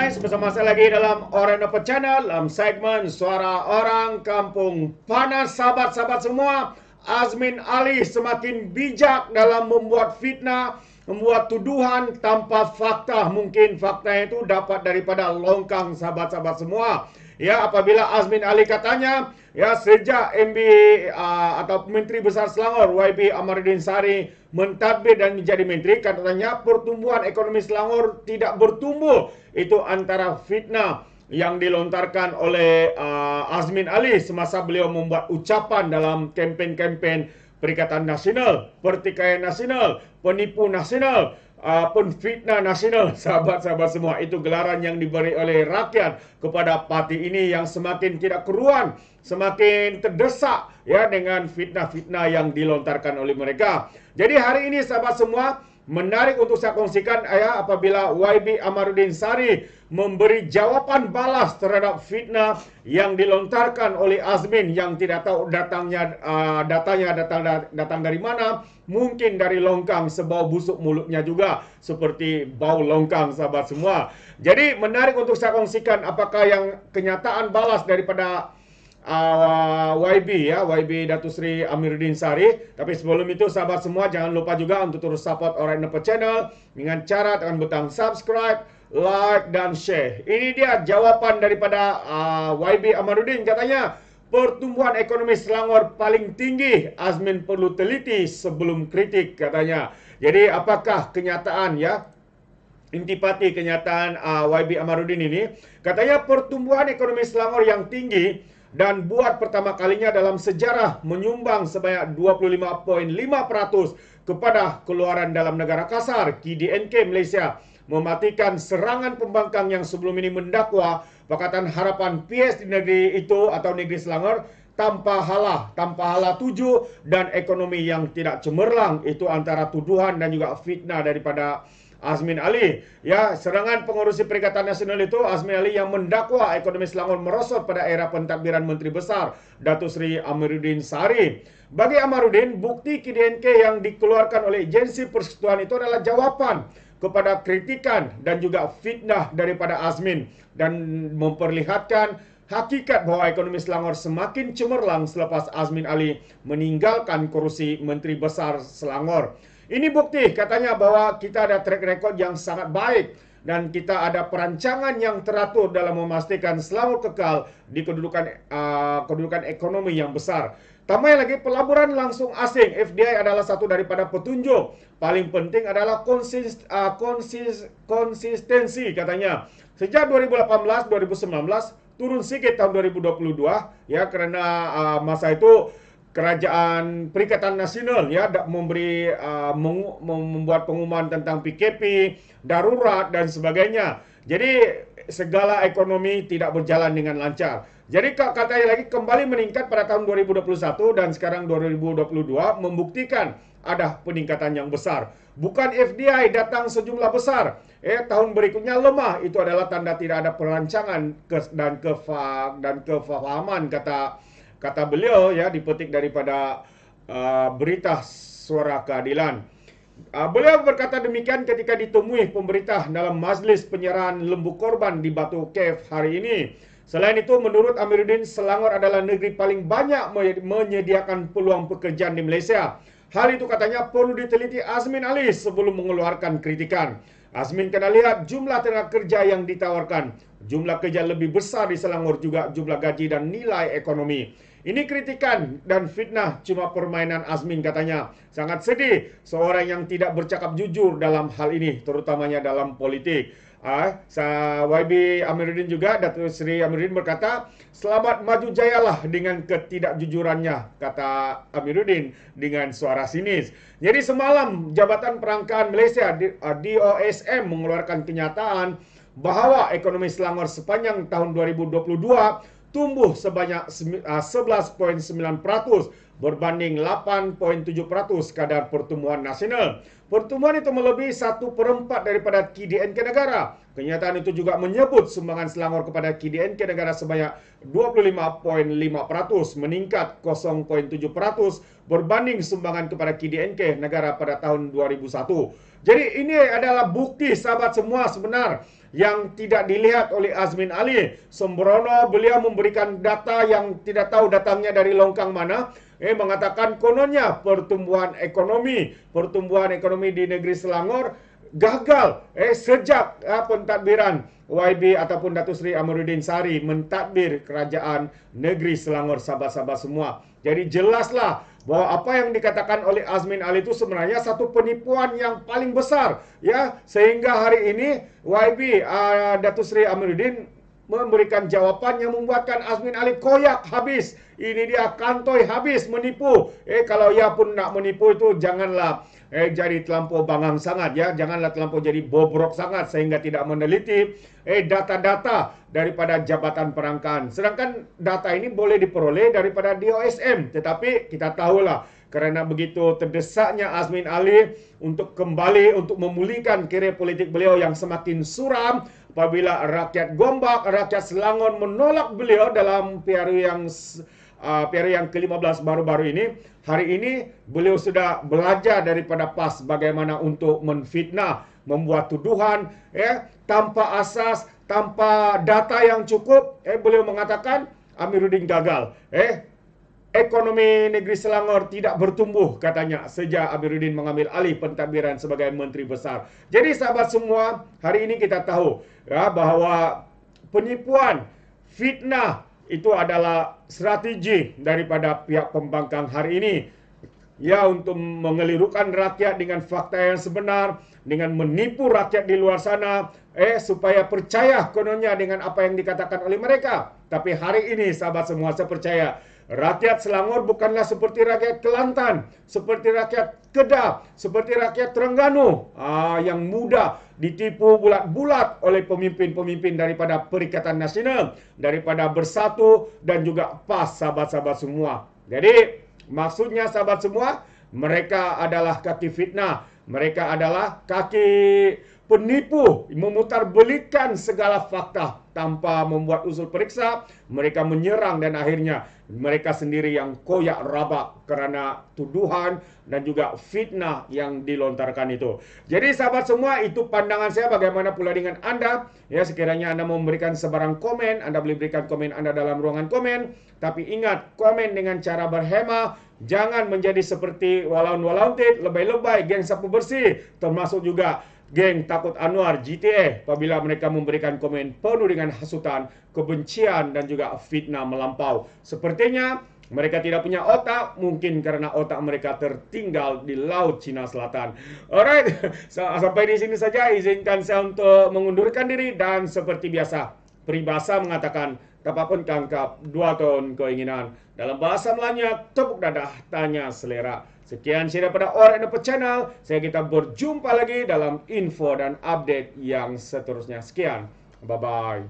guys, bersama saya lagi dalam Orenapa Channel dalam segmen Suara Orang Kampung. Panas sahabat-sahabat semua, Azmin Ali semakin bijak dalam membuat fitnah, membuat tuduhan tanpa fakta. Mungkin faktanya itu dapat daripada longkang sahabat-sahabat semua. Ya, apabila Azmin Ali katanya, ya sejak MB atau Menteri Besar Selangor YB Amaruddin Sari mentadbir dan menjadi menteri, katanya pertumbuhan ekonomi Selangor tidak bertumbuh. Itu antara fitnah yang dilontarkan oleh Azmin Ali semasa beliau membuat ucapan dalam kempen-kempen Perikatan Nasional, Pertikaian Nasional, Penipu Nasional, penfitnah nasional. Sahabat-sahabat semua, itu gelaran yang diberi oleh rakyat kepada parti ini yang semakin tidak keruan, semakin terdesak ya dengan fitnah-fitnah yang dilontarkan oleh mereka. Jadi hari ini sahabat semua, menarik untuk saya kongsikan ya, apabila YB Amaruddin Sari memberi jawaban balas terhadap fitnah yang dilontarkan oleh Azmin yang tidak tahu datangnya datang dari mana. Mungkin dari longkang, sebau busuk mulutnya juga seperti bau longkang sahabat semua. Jadi menarik untuk saya kongsikan apakah yang kenyataan balas daripada YB ya, YB Datuk Seri Amaruddin Sari. Tapi sebelum itu sahabat semua, jangan lupa juga untuk terus support Orenapa Channel dengan cara tekan butang subscribe, like dan share. Ini dia jawaban daripada YB Amaruddin. Katanya pertumbuhan ekonomi Selangor paling tinggi, Azmin perlu teliti sebelum kritik katanya. Jadi apakah kenyataan ya, intipati kenyataan YB Amaruddin ini? Katanya pertumbuhan ekonomi Selangor yang tinggi dan buat pertama kalinya dalam sejarah menyumbang sebanyak 25.5% kepada keluaran dalam negara kasar. KDNK Malaysia mematikan serangan pembangkang yang sebelum ini mendakwa Pakatan Harapan PS di negeri itu atau negeri Selangor tanpa halah 7 dan ekonomi yang tidak cemerlang. Itu antara tuduhan dan juga fitnah daripada Azmin Ali. Ya, serangan pengurusi Perikatan Nasional itu Azmin Ali yang mendakwa ekonomi Selangor merosot pada era pentadbiran Menteri Besar Datuk Seri Amaruddin Sari. Bagi Amaruddin, bukti KDNK yang dikeluarkan oleh agensi persekutuan itu adalah jawapan kepada kritikan dan juga fitnah daripada Azmin dan memperlihatkan hakikat bahwa ekonomi Selangor semakin cemerlang selepas Azmin Ali meninggalkan kerusi Menteri Besar Selangor. Ini bukti katanya bahwa kita ada track record yang sangat baik dan kita ada perancangan yang teratur dalam memastikan Selangor kekal di kedudukan ekonomi yang besar. Tambah lagi, pelaburan langsung asing FDI adalah satu daripada petunjuk. Paling penting adalah konsistensi katanya. Sejak 2018-2019 turun sedikit tahun 2022 ya, kerana masa itu Kerajaan Perikatan Nasional ya membuat pengumuman tentang PKP, darurat dan sebagainya. Jadi segala ekonomi tidak berjalan dengan lancar. Jadi katanya lagi kembali meningkat pada tahun 2021 dan sekarang 2022 membuktikan ada peningkatan yang besar. Bukan FDI datang sejumlah besar, tahun berikutnya lemah. Itu adalah tanda tidak ada perancangan dan kefahaman kata beliau ya, dipetik daripada berita Suara Keadilan. Beliau berkata demikian ketika ditemui pemberita dalam majlis penyerahan lembu korban di Batu Cave hari ini. Selain itu, menurut Amaruddin, Selangor adalah negeri paling banyak menyediakan peluang pekerjaan di Malaysia. Hal itu katanya perlu diteliti Azmin Ali sebelum mengeluarkan kritikan. Azmin kena lihat jumlah tenaga kerja yang ditawarkan. Jumlah kerja lebih besar di Selangor, juga jumlah gaji dan nilai ekonomi. Ini kritikan dan fitnah cuma permainan Azmin katanya. Sangat sedih seorang yang tidak bercakap jujur dalam hal ini, terutamanya dalam politik. YB Amaruddin juga, Datuk Seri Amaruddin berkata, selamat maju jayalah dengan ketidakjujurannya, kata Amaruddin dengan suara sinis. Jadi semalam Jabatan Perangkaan Malaysia DOSM mengeluarkan kenyataan bahawa ekonomi Selangor sepanjang tahun 2022 tumbuh sebanyak 11.9%. berbanding 8,7% kadar pertumbuhan nasional. Pertumbuhan itu melebihi 1/4 daripada KDNK negara. Kenyataan itu juga menyebut sumbangan Selangor kepada KDNK negara sebanyak 25,5%, meningkat 0,7% berbanding sumbangan kepada KDNK negara pada tahun 2001. Jadi ini adalah bukti sahabat semua sebenar yang tidak dilihat oleh Azmin Ali. Sembrono beliau memberikan data yang tidak tahu datangnya dari longkang mana. Mengatakan kononnya pertumbuhan ekonomi di negeri Selangor gagal sejak pentadbiran YB ataupun Datuk Seri Amiruddin Sari mentadbir kerajaan negeri Selangor, sahabat-sahabat semua. Jadi jelaslah bahwa apa yang dikatakan oleh Azmin Ali itu sebenarnya satu penipuan yang paling besar, ya, sehingga hari ini YB Datuk Seri Amiruddin memberikan jawapan yang membuatkan Azmin Ali koyak habis. Ini dia kantoi habis menipu. Kalau ia pun nak menipu itu janganlah jadi terlampau bangang sangat, ya. Janganlah terlampau jadi bobrok sangat sehingga tidak meneliti data-data daripada Jabatan Perangkaan. Sedangkan data ini boleh diperoleh daripada DOSM, tetapi kita tahulah kerana begitu terdesaknya Azmin Ali untuk kembali untuk memulihkan kerjaya politik beliau yang semakin suram apabila rakyat Gombak, rakyat Selangor menolak beliau dalam PRU yang ke-15 baru-baru ini. Hari ini beliau sudah belajar daripada PAS bagaimana untuk menfitnah, membuat tuduhan tanpa asas, tanpa data yang cukup. Beliau mengatakan Amiruddin gagal. Ekonomi negeri Selangor tidak bertumbuh katanya sejak Amiruddin mengambil alih pentadbiran sebagai Menteri Besar. Jadi sahabat semua, hari ini kita tahu bahawa penipuan, fitnah itu adalah strategi daripada pihak pembangkang hari ini, ya, untuk mengelirukan rakyat dengan fakta yang sebenar, dengan menipu rakyat di luar sana supaya percaya kononnya dengan apa yang dikatakan oleh mereka. Tapi hari ini sahabat semua, saya percaya rakyat Selangor bukanlah seperti rakyat Kelantan, seperti rakyat Kedah, seperti rakyat Terengganu yang mudah ditipu bulat-bulat oleh pemimpin-pemimpin daripada Perikatan Nasional, daripada Bersatu dan juga PAS, sahabat-sahabat semua. Jadi maksudnya sahabat semua, mereka adalah kaki fitnah, mereka adalah kaki penipu, memutarbelikan segala fakta tanpa membuat usul periksa. Mereka menyerang dan akhirnya mereka sendiri yang koyak rabak kerana tuduhan dan juga fitnah yang dilontarkan itu. Jadi sahabat semua, itu pandangan saya. Bagaimana pula dengan Anda? Ya, sekiranya Anda mau memberikan sebarang komen, Anda boleh berikan komen Anda dalam ruangan komen. Tapi ingat, komen dengan cara berhema. Jangan menjadi seperti walaun-walauntit, lebay-lebay, geng sapu bersih, termasuk juga geng Takut Anwar GTA apabila mereka memberikan komen penuh dengan hasutan, kebencian dan juga fitnah melampau. Sepertinya mereka tidak punya otak, mungkin karena otak mereka tertinggal di Laut Cina Selatan. Alright, sampai di sini saja. Izinkan saya untuk mengundurkan diri, dan seperti biasa, peribahasa mengatakan kapapun kangkap, 2 tahun keinginan. Dalam bahasa Melayu, tepuk dadah, tanya selera. Sekian saya daripada Orang Dapat Channel. Kita berjumpa lagi dalam info dan update yang seterusnya. Sekian. Bye-bye.